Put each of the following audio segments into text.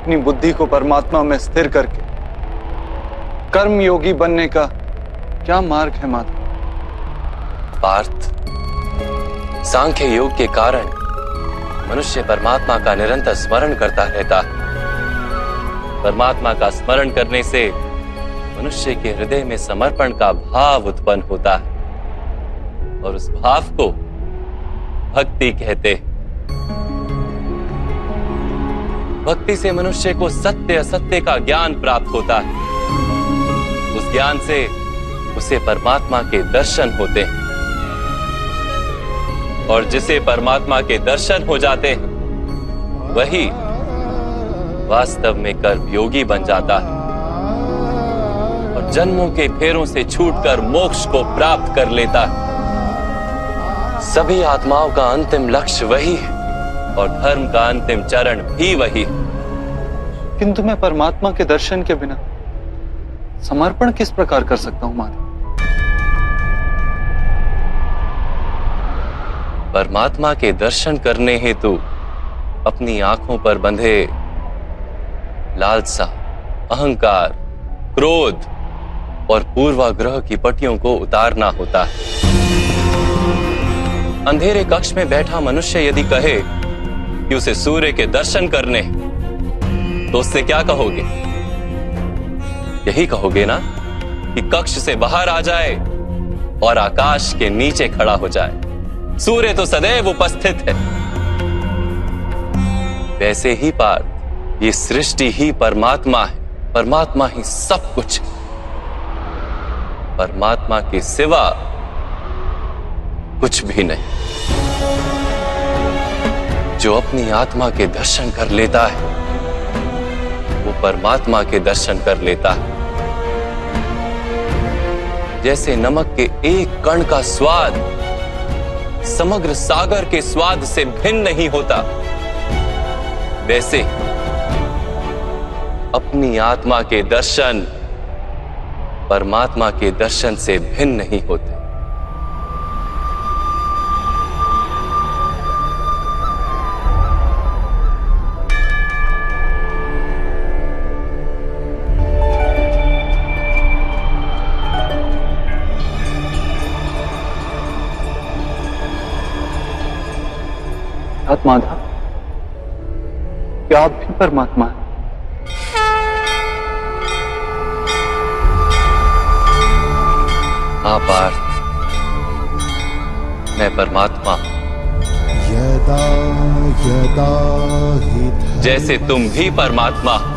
अपनी बुद्धि को परमात्मा में स्थिर करके कर्म योगी बनने का क्या मार्ग है माधव? पार्थ, सांख्य योग के कारण मनुष्य परमात्मा का निरंतर स्मरण करता रहता है। परमात्मा का स्मरण करने से मनुष्य के हृदय में समर्पण का भाव उत्पन्न होता है और उस भाव को भक्ति कहते हैं। भक्ति से मनुष्य को सत्य असत्य का ज्ञान प्राप्त होता है। उस ज्ञान से उसे परमात्मा के दर्शन होते हैं और जिसे परमात्मा के दर्शन हो जाते हैं वही वास्तव में कर्मयोगी बन जाता है और जन्मों के फेरों से छूटकर मोक्ष को प्राप्त कर लेता है। सभी आत्माओं का अंतिम लक्ष्य वही है और धर्म का अंतिम चरण भी वही है। किंतु मैं परमात्मा के दर्शन के बिना समर्पण किस प्रकार कर सकता हूं माधव? परमात्मा के दर्शन करने हेतु अपनी आंखों पर बंधे लालसा, अहंकार, क्रोध और पूर्वाग्रह की पट्टियों को उतारना होता है। अंधेरे कक्ष में बैठा मनुष्य यदि कहे कि उसे सूर्य के दर्शन करने तो उससे क्या कहोगे? यही कहोगे ना कि कक्ष से बाहर आ जाए और आकाश के नीचे खड़ा हो जाए। सूर्य तो सदैव उपस्थित है। वैसे ही पार्थ, ये सृष्टि ही परमात्मा है, परमात्मा ही सब कुछ है। परमात्मा के सिवा कुछ भी नहीं। जो अपनी आत्मा के दर्शन कर लेता है वो परमात्मा के दर्शन कर लेता है। जैसे नमक के एक कण का स्वाद समग्र सागर के स्वाद से भिन्न नहीं होता, वैसे अपनी आत्मा के दर्शन परमात्मा के दर्शन से भिन्न नहीं होते। माधव, क्या आप भी परमात्मा हैं? हाँ पार्थ, मैं परमात्मा हूं। यदा यदा हि जैसे तुम भी परमात्मा हो,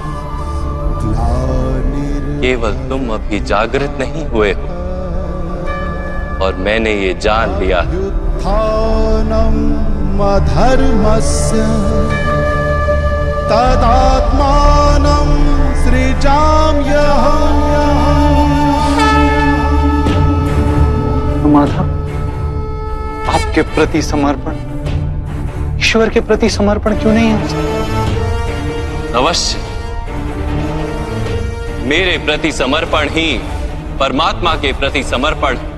केवल तुम अभी जागृत नहीं हुए हो और मैंने ये जान लिया। धर्मस्य तदात्मानं सृजाम्यहम्। माधव, आपके प्रति समर्पण ईश्वर के प्रति समर्पण क्यों नहीं है? अवश्य, मेरे प्रति समर्पण ही परमात्मा के प्रति समर्पण है।